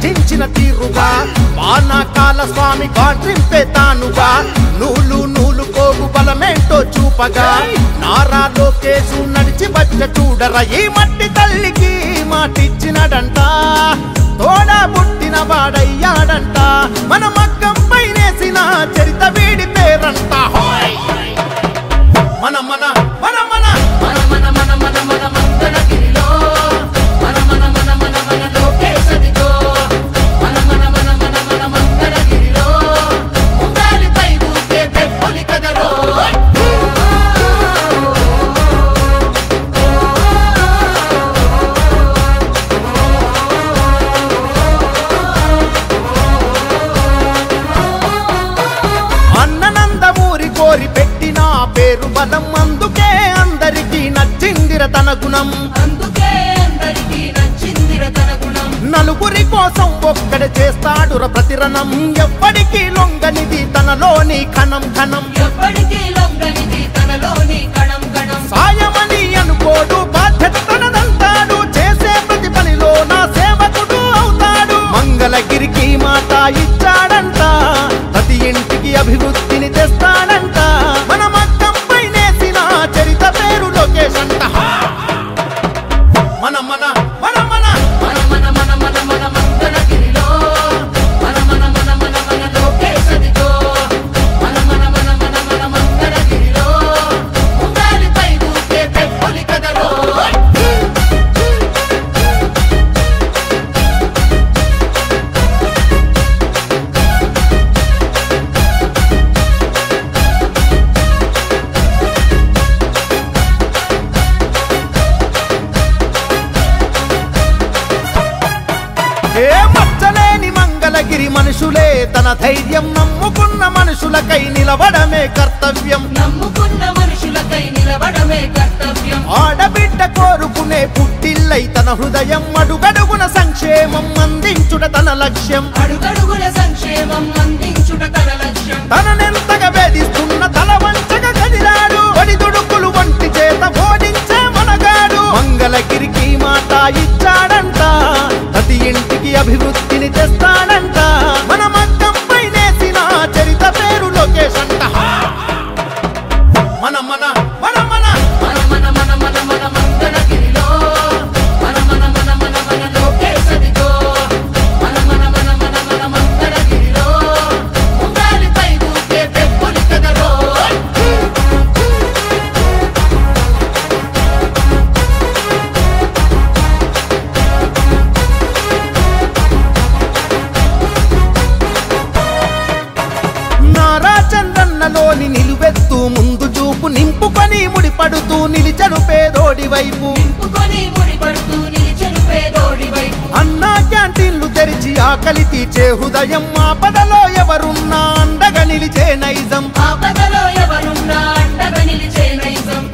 గర్జించిన తీరుగా వానాకాల స్వామి గాండ్రింపే తానుగా నూలు నూలు కోగు బలమేంటో చూపగా నారా లోకేశు నడిచి వచ్చ చూడర ఈ మట్టి తల్లికి మాటిచ్చినడంట తోడా పుట్టిన వాడయ్యాడంట మన మగ్గం పైనేసిన చరిత వీడి పేరంట మన మన మన మన మన మన మన మన మన మంగళగిరిలో మన మన మన మన మన లోకేశదిగో మన మన మన మన మన మంగళగిరిలో ఉండాలిపై ఊకే పెట్టులి కదరో అన్ననందమూరి కోరి పెట్టిన పేరు బలం అందుకే అందరికీ నచ్చిందిర తన గుణం నలుగురి కోసం ఒక్కడే చేస్తాడుర ప్రతిరణం ఎప్పటికీ లొంగనిది తనలోని కణం కణం సాయమని అనుకోడు బాధ్యత తనదంటాడు చేసే ప్రతి పనిలో నా సేవకుడు అవుతాడు మంగళగిరికి మాట ఇచ్చాడంట ప్రతి ఇంటికి అభివృద్ధిని తెస్తాడంట మన మగ్గం పైనేసిన చరిత పేరు లోకేశ్ అంట మన మన మన మన మన మన మన మన మన మంగళగిరిలో మన మన మన మన మన లోకేశదిగో మన మన మన మన మన మంగళగిరిలో ఉండాలిపై ఊకే పెట్టులి కదరో ఏ మచ్చలేని మంగళగిరి మనుషులే తన ధైర్యం నమ్ముకున్న మనుషులకై నిలబడమే కర్తవ్యం ఆడబిడ్డ కోరుకునే పుట్టిల్లై తన హృదయం అడుగడుగున సంక్షేమం అందించుట తన లక్ష్యం తననెంతగా వేధిస్తున్న తల వంచగా కదిలాడు ఒడిదుడుకులు వంటి చేత ఓడించే మనగాడు మంగళగిరికి మాట ఇచ్చాడంట ప్రతి ఇంటికి అభివృద్ధిని తెస్తాడంట మన మగ్గం పైనేసిన చరిత పేరు లోకేశ్ అంట మన మన మన మన మన మన మన మన మన మంగళగిరిలో మన మన మన మన మన లోకేశదిగో మన మన మన మన మన మంగళగిరిలో ఉండాలిపై ఊకే పెట్టులి కదరో నారా చంద్రన్నలోని నిలువెత్తు ముందు చూపు నింపుకొని ముడిపడుతూ నిలిచను పేదోడి వైపు అన్నా క్యాంటీన్లు తెరిచి ఆకలి తీర్చే హృదయం ఆపదలో ఎవరున్నా అండగా నిలిచే నైజం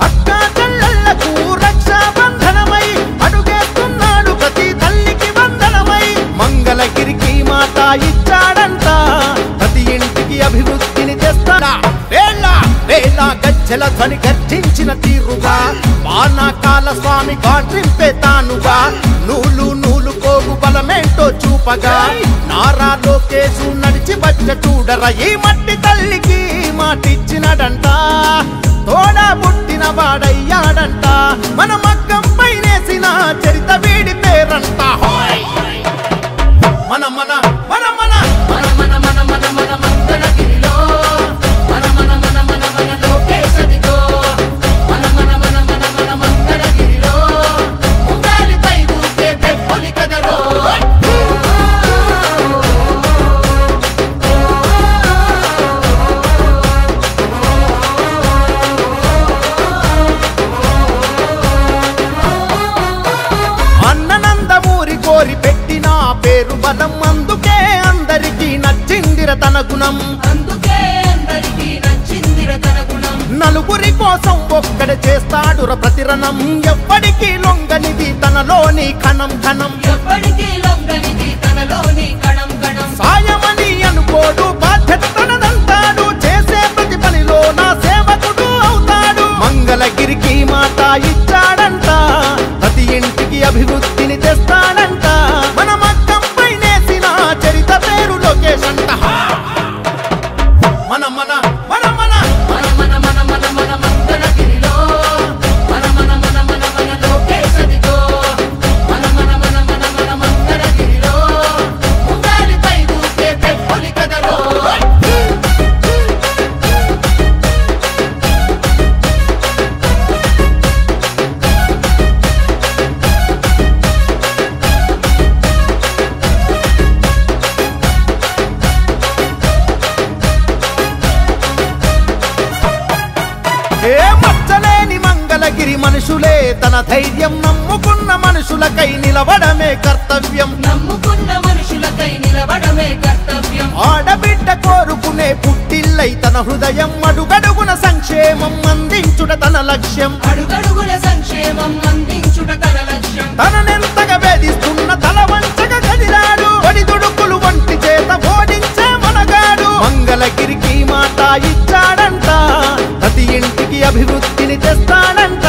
అక్కా చెల్లెళ్లకు రక్షాబంధనమై అడుగేస్తున్నాడు ప్రతి తల్లికి వందనమై మంగళగిరికి మాట ఇచ్చాడంట ప్రతి ఇంటికి అభివృద్ధిని తెస్తాడా వేళ వేళ గజ్జల ధ్వని గర్జించిన తీరుగా వానాకాల స్వామి గాండ్రింపే తానుగా నూలు నూలు కోగు బలమేంటో చూపగా నారా లోకేశు నడిచి వచ్చ చూడర ఈ మట్టి తల్లికి మాటిచ్చినడంట తోడా పుట్టిన వాడయ్యాడంట మన మగ్గం పైనేసిన చరిత వీడి పేరంట మన మన మన మన మన మన మన మన మన మంగళగిరిలో మన మన మన మన మన లోకేశదిగో మన మన మన మన మన మంగళగిరిలో ఉండాలిపై ఊకే పెట్టులి కదరో అన్ననందమూరి కోరి పెట్టిన పేరు బలం అందుకే అందరికీ నచ్చిందిర తన గుణం నలుగురి కోసం ఒక్కడే చేస్తాడుర ప్రతిరణం ఎప్పటికీ లొంగనిది తనలోని కణం కణం సాయమని అనుకోడు బాధ్యత తనదంటాడు చేసే ప్రతి పనిలో నా సేవకుడు అవుతాడు మంగళగిరికి మాట ఇచ్చాడంట ప్రతి ఇంటికి అభివృద్ధిని తెస్తాడంట మన మగ్గం పైనేసిన మనుషులే తన ధైర్యం నమ్ముకున్న మనుషులకై నిలబడమే కర్తవ్యం నమ్ముకున్న మనుషులకై నిలబడమే కర్తవ్యం ఆడబిడ్డ కోరుకునే పుట్టిల్లై తన హృదయం అడుగడుగున సంక్షేమం అందించుట తన లక్ష్యం అడుగడుగున సంక్షేమం అందించుట తన లక్ష్యం తననెంతగా వేధిస్తున్న తల వంచగా కదిలాడు ఒడిదుడుకులు వంటి చేత ఓడించే మనగాడు మంగళగిరికి మాట ఇచ్చాడంట ప్రతి ఇంటికి అభివృద్ధిని తెస్తాడంట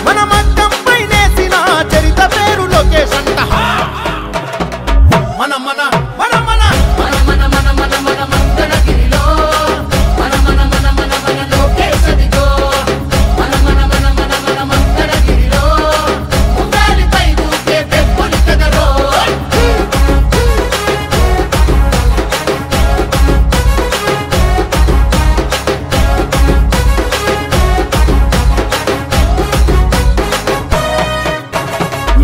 మన మగ్గం పైనేసిన చరిత పేరు లోకేష్ అంట మన మన మన మన మన మన మన మన మన మంగళగిరిలో మన మన మన మన మన లోకేష్ అదిగో మన మన మన మన మన మంగళగిరిలో ఉండాలిపై దూకే పెప్పులి కదరో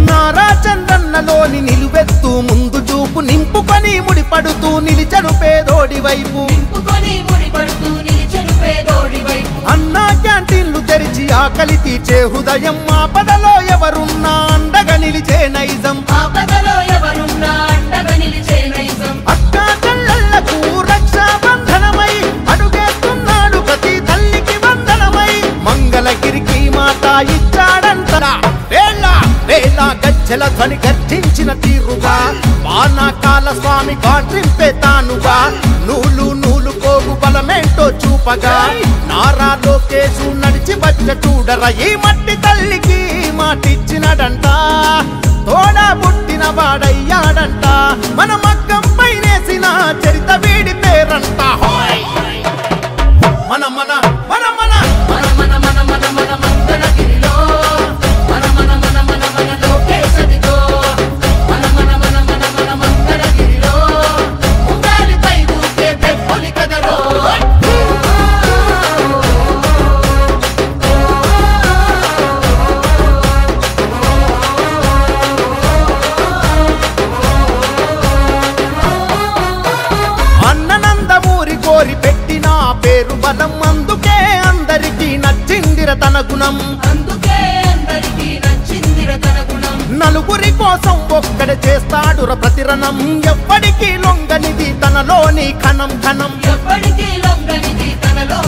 నారా చంద్రన్నలోని నిలువెత్తు ముందు చూపు నింపుకొని ముడిపడుతూ నిలిచను పేదోడి వైపు నింపుకొని ముడిపడుతూ నిలిచెను పేదోడి వైపు అన్నా క్యాంటీన్లు తెరిచి ఆకలి తీర్చే హృదయం ఆపదలో ఎవరున్నా అండగా నిలిచే నైజం ఆపదలో ఎవరున్నా అండగా నిలిచే నైజం అక్కా చెల్లెళ్లకు రక్షాబంధనమై అడుగేస్తున్నాడు ప్రతి తల్లికి వందనమై మంగళగిరికి మాట ఇచ్చాడంట వేళ వేళ గజ్జల ధ్వని గర్జించిన తీరుగా వానాకాల స్వామి గాండ్రింపే తానుగా నూలు నూలు పోగు బలమేంటో చూపగా నారా లోకేశు నడిచి వచ్చ చూడర ఈ మట్టి తల్లికి మాటిచ్చినడంట తోడా పుట్టిన వాడయ్యాడంట మన మగ్గం పైనేసిన చరిత వీడి పేరంట హోయ్ మన మన మన మన మన మన మన మన మన మంగళగిరిలో మన మన మన మన మన లోకేష్ అదిగో మన మన మన మన మన మంగళగిరిలో ఉండాలిపై దూకే పెప్పులి కదరో అన్ననందమూరి కోరి పెట్టిన పేరు బలం అందుకే అందరికీ నచ్చిందిర తన గుణం అందుకే అందరికీ నచ్చిందిర తన గుణం నలుగురి కోసం ఒక్కడ చేస్తాడుర ప్రతిరణం ఎవ్వడికి లొంగనిది తనలోని ఘనం ఘనం ఎప్పటికీ లొంగనిది